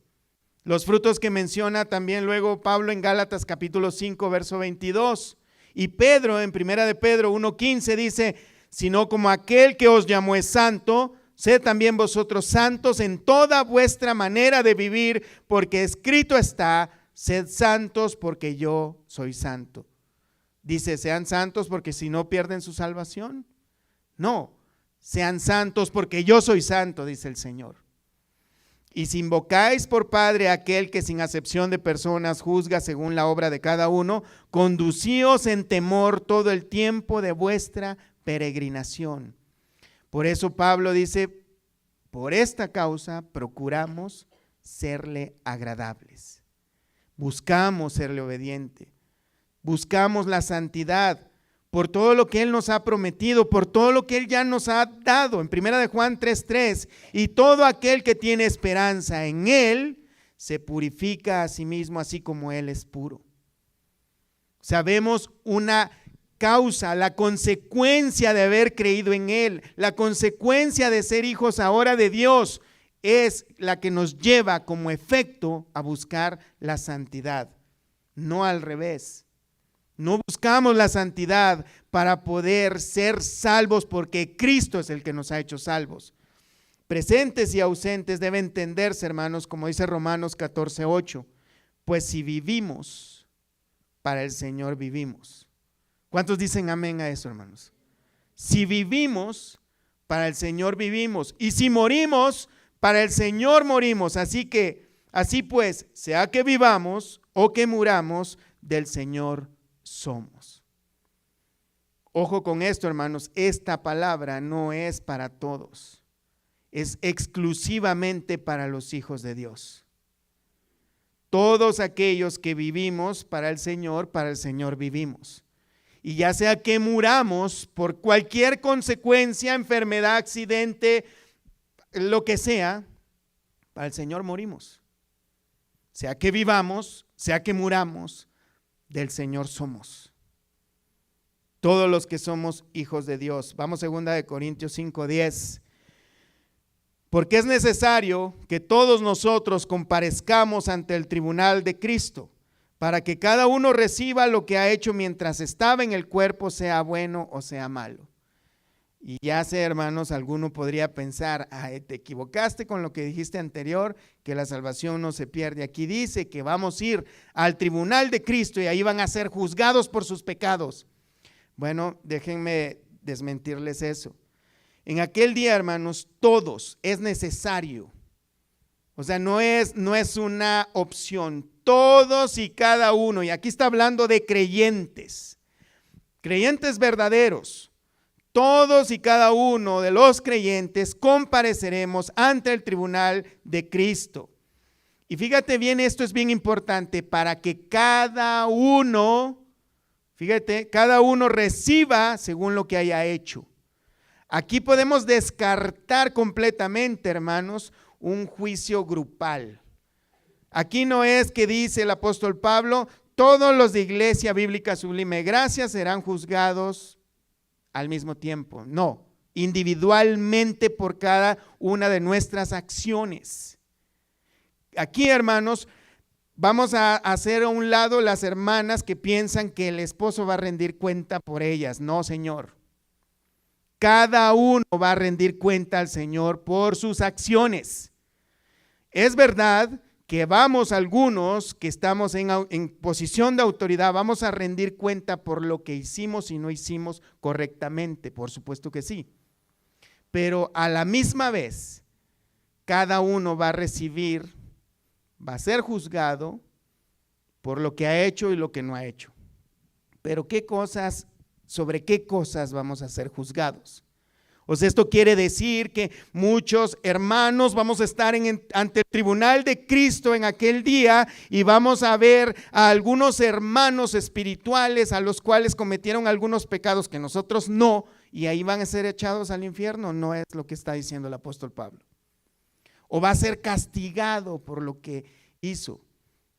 los frutos que menciona también luego Pablo en Gálatas capítulo 5 verso 22, y Pedro en primera de Pedro 1:15 dice, sino como aquel que os llamó es santo, sed también vosotros santos en toda vuestra manera de vivir, porque escrito está, sed santos porque yo soy santo. Dice, sean santos porque si no pierden su salvación. No, sean santos porque yo soy santo, dice el Señor. Y si invocáis por Padre a aquel que sin acepción de personas juzga según la obra de cada uno, conducíos en temor todo el tiempo de vuestra peregrinación. Por eso Pablo dice, Por esta causa procuramos serle agradables. Buscamos serle obediente. Buscamos la santidad por todo lo que Él nos ha prometido, por todo lo que Él ya nos ha dado. En 1 de Juan 3:3, y todo aquel que tiene esperanza en Él se purifica a sí mismo, así como Él es puro. Sabemos una causa, la consecuencia de haber creído en Él, la consecuencia de ser hijos ahora de Dios, es la que nos lleva como efecto a buscar la santidad, no al revés. No buscamos la santidad para poder ser salvos, porque Cristo es el que nos ha hecho salvos. Presentes y ausentes debe entenderse, hermanos, como dice Romanos 14:8, pues si vivimos, para el Señor vivimos. ¿Cuántos dicen amén a eso, hermanos? Si vivimos, para el Señor vivimos, y si morimos, para el Señor morimos. Así pues, sea que vivamos o que muramos, del Señor somos. Ojo con esto, hermanos, esta palabra no es para todos, es exclusivamente para los hijos de Dios. Todos aquellos que vivimos para el Señor vivimos. Y ya sea que muramos por cualquier consecuencia, enfermedad, accidente, lo que sea, para el Señor morimos. Sea que vivamos, sea que muramos, del Señor somos. Todos los que somos hijos de Dios. Vamos a 2 Corintios 5:10. Porque es necesario que todos nosotros comparezcamos ante el tribunal de Cristo, para que cada uno reciba lo que ha hecho mientras estaba en el cuerpo, sea bueno o sea malo. Y ya sé, hermanos, alguno podría pensar, te equivocaste con lo que dijiste anterior, que la salvación no se pierde. Aquí dice que vamos a ir al tribunal de Cristo y ahí van a ser juzgados por sus pecados. Bueno, déjenme desmentirles eso. En aquel día, hermanos, todos, es necesario. O sea, no es una opción. Todos y cada uno, y aquí está hablando de creyentes verdaderos. Todos y cada uno de los creyentes compareceremos ante el tribunal de Cristo. Y fíjate bien, esto es bien importante, para que cada uno reciba según lo que haya hecho. Aquí podemos descartar completamente, hermanos, un juicio grupal. Aquí no es que dice el apóstol Pablo, todos los de Iglesia Bíblica Sublime Gracia serán juzgados al mismo tiempo. No, individualmente por cada una de nuestras acciones. Aquí, hermanos, vamos a hacer a un lado las hermanas que piensan que el esposo va a rendir cuenta por ellas. No, Señor. Cada uno va a rendir cuenta al Señor por sus acciones. Es verdad que vamos algunos que estamos en posición de autoridad, vamos a rendir cuenta por lo que hicimos y no hicimos correctamente, por supuesto que sí. Pero a la misma vez, cada uno va a recibir, va a ser juzgado por lo que ha hecho y lo que no ha hecho. Pero ¿sobre qué cosas vamos a ser juzgados? O sea, esto quiere decir que muchos hermanos vamos a estar ante el tribunal de Cristo en aquel día y vamos a ver a algunos hermanos espirituales a los cuales cometieron algunos pecados que nosotros no, y ahí van a ser echados al infierno. No es lo que está diciendo el apóstol Pablo. O va a ser castigado por lo que hizo.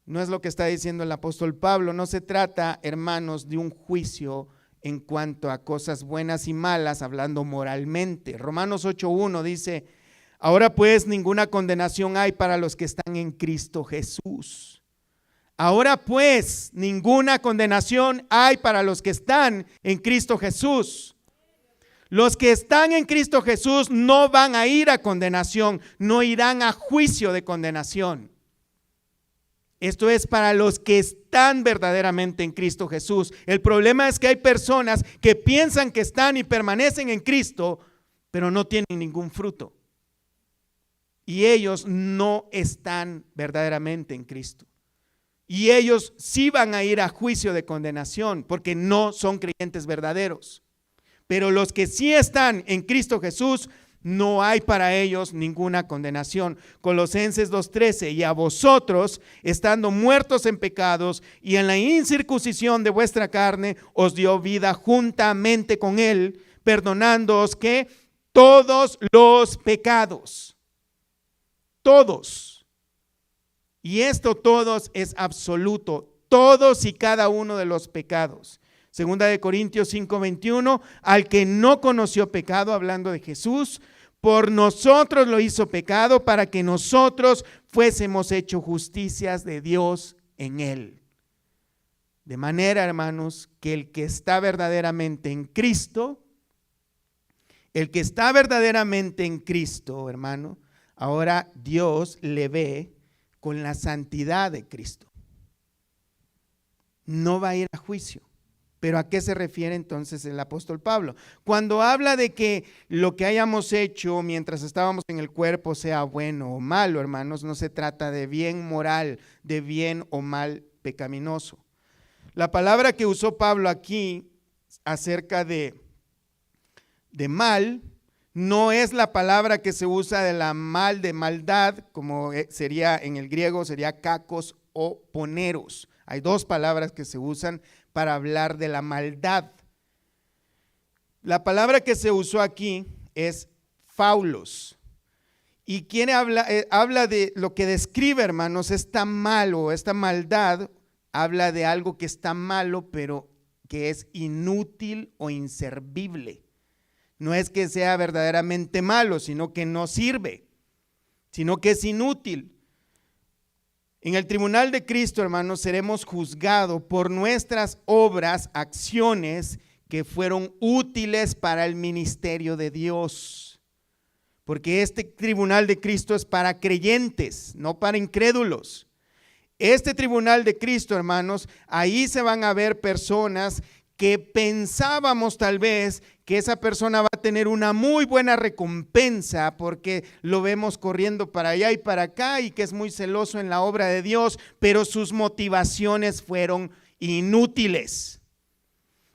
No es lo que está diciendo el apóstol Pablo. No se trata, hermanos, de un juicio en cuanto a cosas buenas y malas, hablando moralmente. Romanos 8:1 dice, ahora pues ninguna condenación hay para los que están en Cristo Jesús. Ahora pues ninguna condenación hay para los que están en Cristo Jesús. Los que están en Cristo Jesús no van a ir a condenación, no irán a juicio de condenación. Esto es para los que están verdaderamente en Cristo Jesús. El problema es que hay personas que piensan que están y permanecen en Cristo, pero no tienen ningún fruto. Y ellos no están verdaderamente en Cristo. Y ellos sí van a ir a juicio de condenación porque no son creyentes verdaderos. Pero los que sí están en Cristo Jesús no hay para ellos ninguna condenación. Colosenses 2:13, y a vosotros, estando muertos en pecados y en la incircuncisión de vuestra carne, os dio vida juntamente con él, perdonándoos que todos los pecados, todos. Y esto todos es absoluto, todos y cada uno de los pecados. Segunda de Corintios 5:21, al que no conoció pecado, hablando de Jesús, por nosotros lo hizo pecado para que nosotros fuésemos hechos justicias de Dios en él. De manera, hermanos, que el que está verdaderamente en Cristo, hermano, ahora Dios le ve con la santidad de Cristo. No va a ir a juicio. ¿Pero a qué se refiere entonces el apóstol Pablo? Cuando habla de que lo que hayamos hecho mientras estábamos en el cuerpo sea bueno o malo, hermanos, no se trata de bien moral, de bien o mal pecaminoso. La palabra que usó Pablo aquí acerca de mal, no es la palabra que se usa de la de maldad, como sería en el griego, sería kakos o poneros. Hay dos palabras que se usan para hablar de la maldad. La palabra que se usó aquí es faulos. Y quien habla de lo que describe, hermanos, esta malo, esta maldad, habla de algo que está malo, pero que es inútil o inservible. No es que sea verdaderamente malo, sino que no sirve, sino que es inútil. En el tribunal de Cristo, hermanos, seremos juzgados por nuestras obras, acciones que fueron útiles para el ministerio de Dios. Porque este tribunal de Cristo es para creyentes, no para incrédulos. Este tribunal de Cristo, hermanos, ahí se van a ver personas que pensábamos tal vez que esa persona va a tener una muy buena recompensa porque lo vemos corriendo para allá y para acá y que es muy celoso en la obra de Dios, pero sus motivaciones fueron inútiles.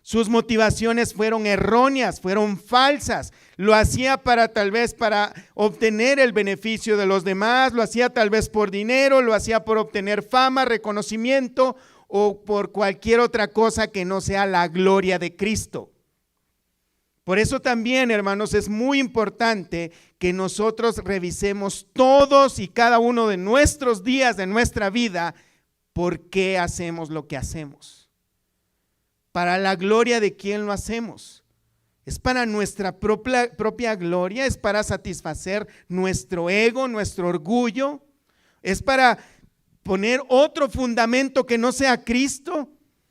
Sus motivaciones fueron erróneas, fueron falsas. Lo hacía tal vez para obtener el beneficio de los demás, lo hacía tal vez por dinero, lo hacía por obtener fama, reconocimiento o por cualquier otra cosa que no sea la gloria de Cristo. Por eso también, hermanos, es muy importante que nosotros revisemos todos y cada uno de nuestros días de nuestra vida, por qué hacemos lo que hacemos. ¿Para la gloria de quién lo hacemos? ¿Es para nuestra propia gloria? ¿Es para satisfacer nuestro ego, nuestro orgullo? ¿Es para poner otro fundamento que no sea Cristo?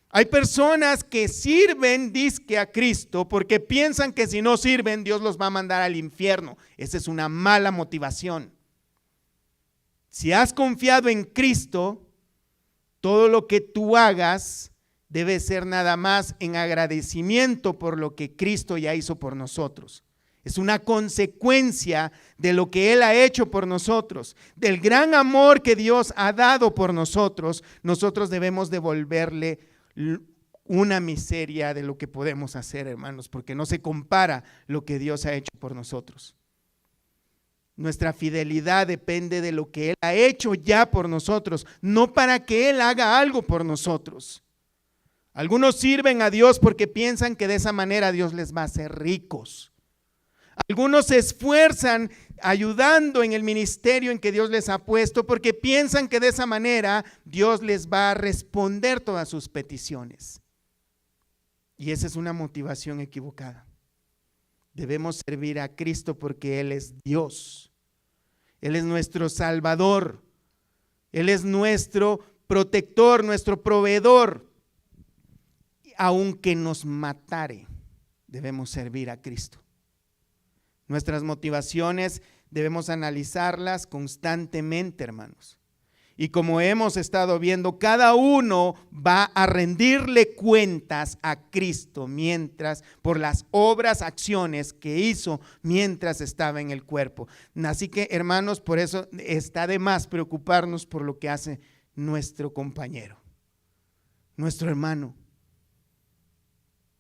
Hay personas que sirven, dizque a Cristo, porque piensan que si no sirven, Dios los va a mandar al infierno. Esa es una mala motivación. Si has confiado en Cristo, todo lo que tú hagas debe ser nada más en agradecimiento por lo que Cristo ya hizo por nosotros. Es una consecuencia de lo que Él ha hecho por nosotros, del gran amor que Dios ha dado por nosotros. Nosotros debemos devolverle una miseria de lo que podemos hacer, hermanos, porque no se compara lo que Dios ha hecho por nosotros. Nuestra fidelidad depende de lo que Él ha hecho ya por nosotros, no para que Él haga algo por nosotros. Algunos sirven a Dios porque piensan que de esa manera Dios les va a hacer ricos. Algunos se esfuerzan ayudando en el ministerio en que Dios les ha puesto porque piensan que de esa manera Dios les va a responder todas sus peticiones. Y esa es una motivación equivocada. Debemos servir a Cristo porque Él es Dios. Él es nuestro Salvador. Él es nuestro protector, nuestro proveedor. Aunque nos matare, debemos servir a Cristo. Nuestras motivaciones debemos analizarlas constantemente, hermanos. Y como hemos estado viendo, cada uno va a rendirle cuentas a Cristo por las obras, acciones que hizo mientras estaba en el cuerpo. Así que, hermanos, por eso está de más preocuparnos por lo que hace nuestro compañero, nuestro hermano.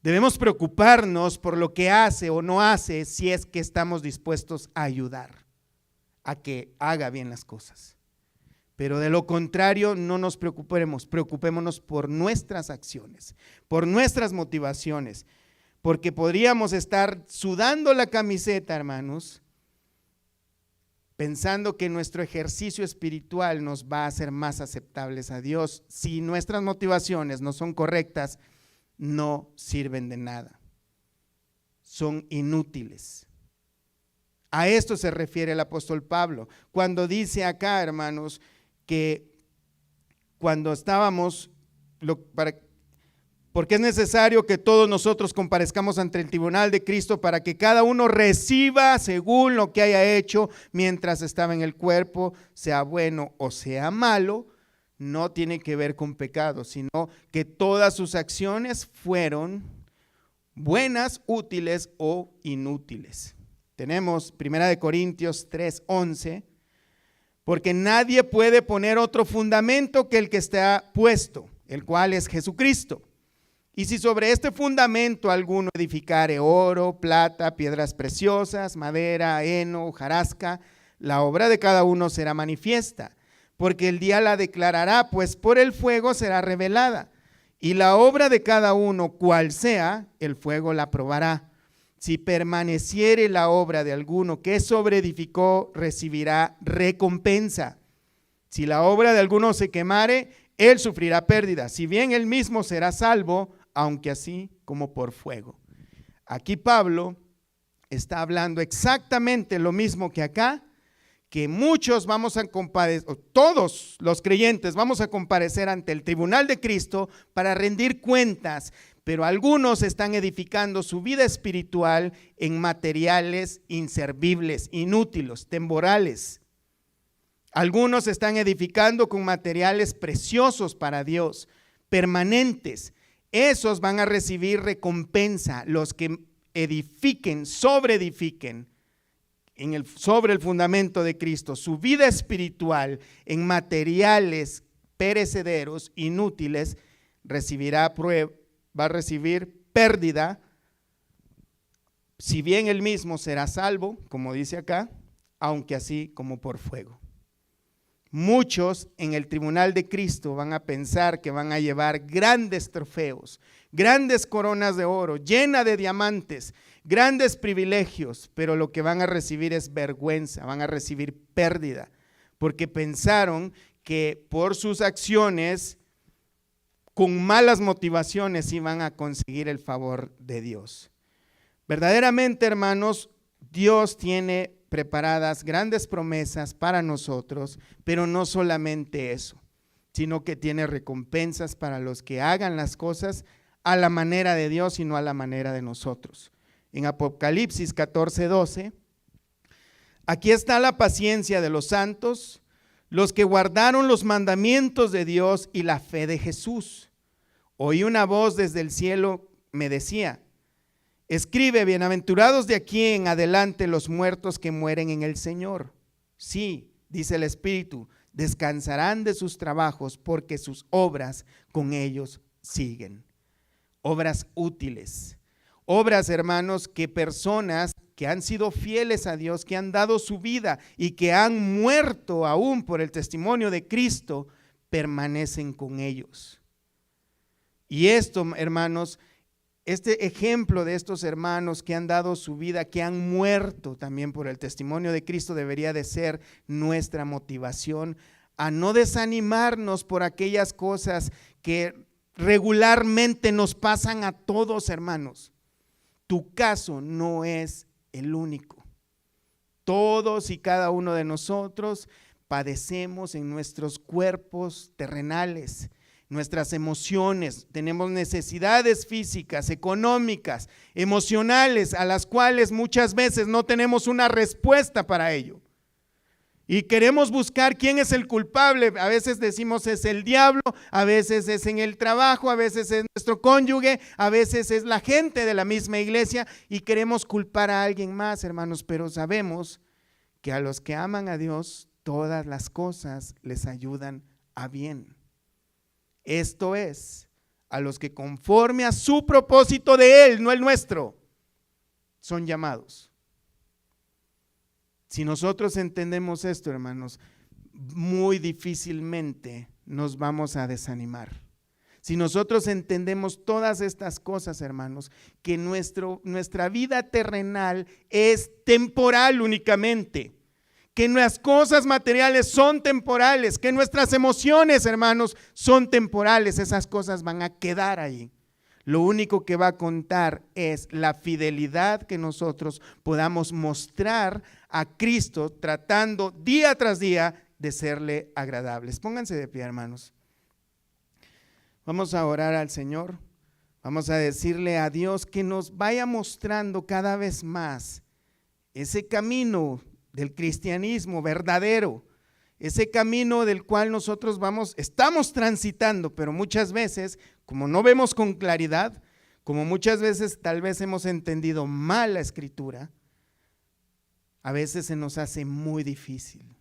Debemos preocuparnos por lo que hace o no hace si es que estamos dispuestos a ayudar a que haga bien las cosas. Pero de lo contrario, no nos preocupemos, preocupémonos por nuestras acciones, por nuestras motivaciones, porque podríamos estar sudando la camiseta, hermanos, pensando que nuestro ejercicio espiritual nos va a hacer más aceptables a Dios. Si nuestras motivaciones no son correctas, no sirven de nada, son inútiles. A esto se refiere el apóstol Pablo, cuando dice acá, hermanos, que cuando estábamos, porque es necesario que todos nosotros comparezcamos ante el tribunal de Cristo para que cada uno reciba según lo que haya hecho mientras estaba en el cuerpo, sea bueno o sea malo. No tiene que ver con pecado, sino que todas sus acciones fueron buenas, útiles o inútiles. Tenemos 1 Corintios 3:11, porque nadie puede poner otro fundamento que el que está puesto, el cual es Jesucristo. Y si sobre este fundamento alguno edificare oro, plata, piedras preciosas, madera, heno, hojarasca, la obra de cada uno será manifiesta, porque el día la declarará, pues por el fuego será revelada. Y la obra de cada uno, cual sea, el fuego la probará. Si permaneciere la obra de alguno que sobreedificó, recibirá recompensa. Si la obra de alguno se quemare, él sufrirá pérdida, si bien él mismo será salvo, aunque así como por fuego. Aquí Pablo está hablando exactamente lo mismo que acá, que muchos vamos a comparecer, todos los creyentes vamos a comparecer ante el tribunal de Cristo para rendir cuentas, pero algunos están edificando su vida espiritual en materiales inservibles, inútiles, temporales. Algunos están edificando con materiales preciosos para Dios, permanentes. Esos van a recibir recompensa. Los que edifiquen, sobreedifiquen sobre el fundamento de Cristo, su vida espiritual en materiales perecederos, inútiles, va a recibir pérdida, si bien él mismo será salvo, como dice acá, aunque así como por fuego. Muchos en el tribunal de Cristo van a pensar que van a llevar grandes trofeos, grandes coronas de oro, llena de diamantes, grandes privilegios, pero lo que van a recibir es vergüenza, van a recibir pérdida, porque pensaron que por sus acciones, con malas motivaciones, iban a conseguir el favor de Dios. Verdaderamente, hermanos, Dios tiene preparadas grandes promesas para nosotros, pero no solamente eso, sino que tiene recompensas para los que hagan las cosas a la manera de Dios y no a la manera de nosotros. En Apocalipsis 14:12, aquí está la paciencia de los santos, los que guardaron los mandamientos de Dios y la fe de Jesús. Oí una voz desde el cielo, me decía: escribe, bienaventurados de aquí en adelante los muertos que mueren en el Señor. Sí, dice el Espíritu, descansarán de sus trabajos porque sus obras con ellos siguen. Obras útiles. Obras, hermanos, que personas que han sido fieles a Dios, que han dado su vida y que han muerto aún por el testimonio de Cristo, permanecen con ellos. Y esto, hermanos, este ejemplo de estos hermanos que han dado su vida, que han muerto también por el testimonio de Cristo, debería de ser nuestra motivación a no desanimarnos por aquellas cosas que regularmente nos pasan a todos, hermanos. Tu caso no es el único. Todos y cada uno de nosotros padecemos en nuestros cuerpos terrenales, nuestras emociones, tenemos necesidades físicas, económicas, emocionales, a las cuales muchas veces no tenemos una respuesta para ello. Y queremos buscar quién es el culpable. A veces decimos es el diablo, a veces es en el trabajo, a veces es nuestro cónyuge, a veces es la gente de la misma iglesia y queremos culpar a alguien más, hermanos, pero sabemos que a los que aman a Dios, todas las cosas les ayudan a bien. Esto es, a los que conforme a su propósito de Él, no el nuestro, son llamados. Si nosotros entendemos esto, hermanos, muy difícilmente nos vamos a desanimar. Si nosotros entendemos todas estas cosas, hermanos, que nuestra vida terrenal es temporal únicamente, que las cosas materiales son temporales, que nuestras emociones, hermanos, son temporales, esas cosas van a quedar ahí. Lo único que va a contar es la fidelidad que nosotros podamos mostrar a Cristo, tratando día tras día de serle agradables. Pónganse de pie, hermanos. Vamos a orar al Señor, vamos a decirle a Dios que nos vaya mostrando cada vez más ese camino del cristianismo verdadero, ese camino del cual nosotros estamos transitando, pero muchas veces, como no vemos con claridad, como muchas veces tal vez hemos entendido mal la Escritura, a veces se nos hace muy difícil,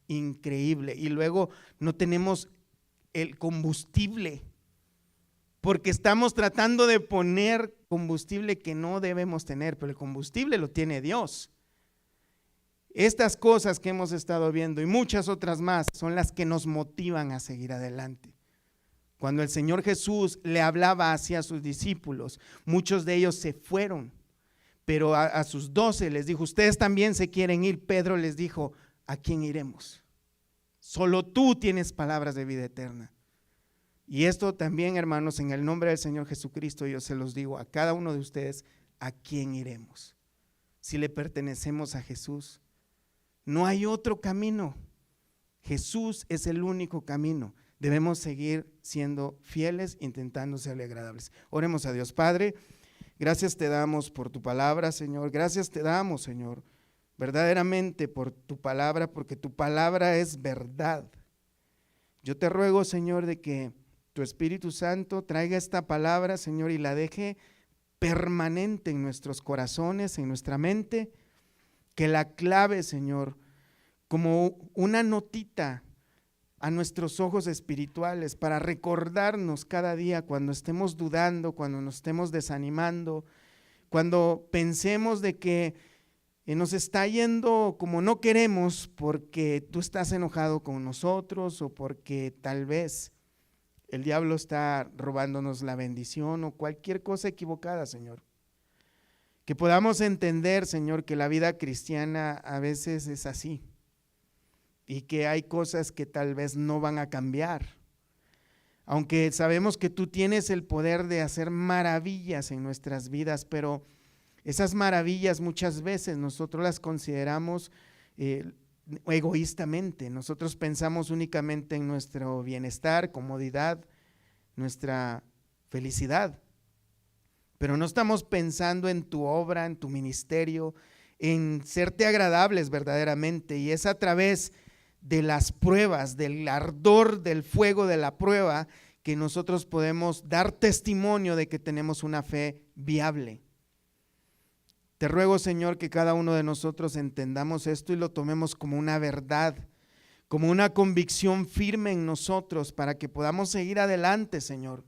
increíble, y luego no tenemos el combustible, porque estamos tratando de poner combustible que no debemos tener, pero el combustible lo tiene Dios. Estas cosas que hemos estado viendo y muchas otras más son las que nos motivan a seguir adelante. Cuando el Señor Jesús le hablaba hacia sus discípulos, muchos de ellos se fueron, pero a sus 12 les dijo, ustedes también se quieren ir. Pedro les dijo, ¿a quién iremos? Solo tú tienes palabras de vida eterna. Y esto también, hermanos, en el nombre del Señor Jesucristo, yo se los digo a cada uno de ustedes, ¿a quién iremos? Si le pertenecemos a Jesús, no hay otro camino. Jesús es el único camino. Debemos seguir siendo fieles, intentando serle agradables. Oremos a Dios. Padre, gracias te damos por tu palabra, Señor. Gracias te damos, Señor, verdaderamente por tu palabra, porque tu palabra es verdad. Yo te ruego, Señor, de que tu Espíritu Santo traiga esta palabra, Señor, y la deje permanente en nuestros corazones, en nuestra mente, que la clave, Señor, como una notita a nuestros ojos espirituales para recordarnos cada día cuando estemos dudando, cuando nos estemos desanimando, cuando pensemos de que nos está yendo como no queremos porque tú estás enojado con nosotros o porque tal vez el diablo está robándonos la bendición o cualquier cosa equivocada, Señor. Que podamos entender, Señor, que la vida cristiana a veces es así y que hay cosas que tal vez no van a cambiar. Aunque sabemos que tú tienes el poder de hacer maravillas en nuestras vidas, pero esas maravillas muchas veces nosotros las consideramos egoístamente. Nosotros pensamos únicamente en nuestro bienestar, comodidad, nuestra felicidad. Pero no estamos pensando en tu obra, en tu ministerio, en serte agradables verdaderamente. Y es a través de las pruebas, del ardor del fuego de la prueba, que nosotros podemos dar testimonio de que tenemos una fe viable. Te ruego, Señor, que cada uno de nosotros entendamos esto y lo tomemos como una verdad, como una convicción firme en nosotros para que podamos seguir adelante, Señor.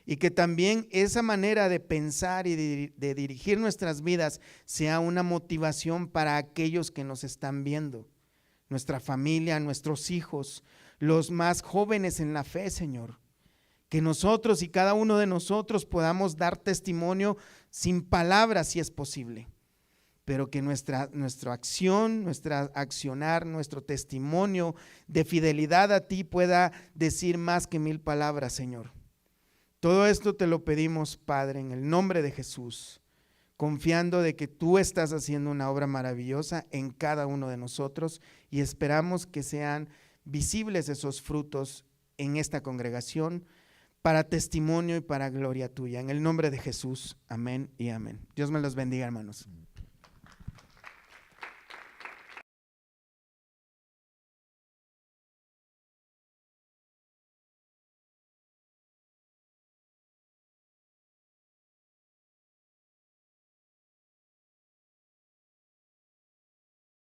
Y que también esa manera de pensar y de dirigir nuestras vidas sea una motivación para aquellos que nos están viendo, nuestra familia, nuestros hijos, los más jóvenes en la fe, Señor. Que nosotros y cada uno de nosotros podamos dar testimonio sin palabras si es posible, pero que nuestra acción, nuestra accionar, nuestro testimonio de fidelidad a ti pueda decir más que 1000 palabras, Señor. Todo esto te lo pedimos, Padre, en el nombre de Jesús, confiando de que tú estás haciendo una obra maravillosa en cada uno de nosotros y esperamos que sean visibles esos frutos en esta congregación para testimonio y para gloria tuya. En el nombre de Jesús, amén y amén. Dios me los bendiga, hermanos.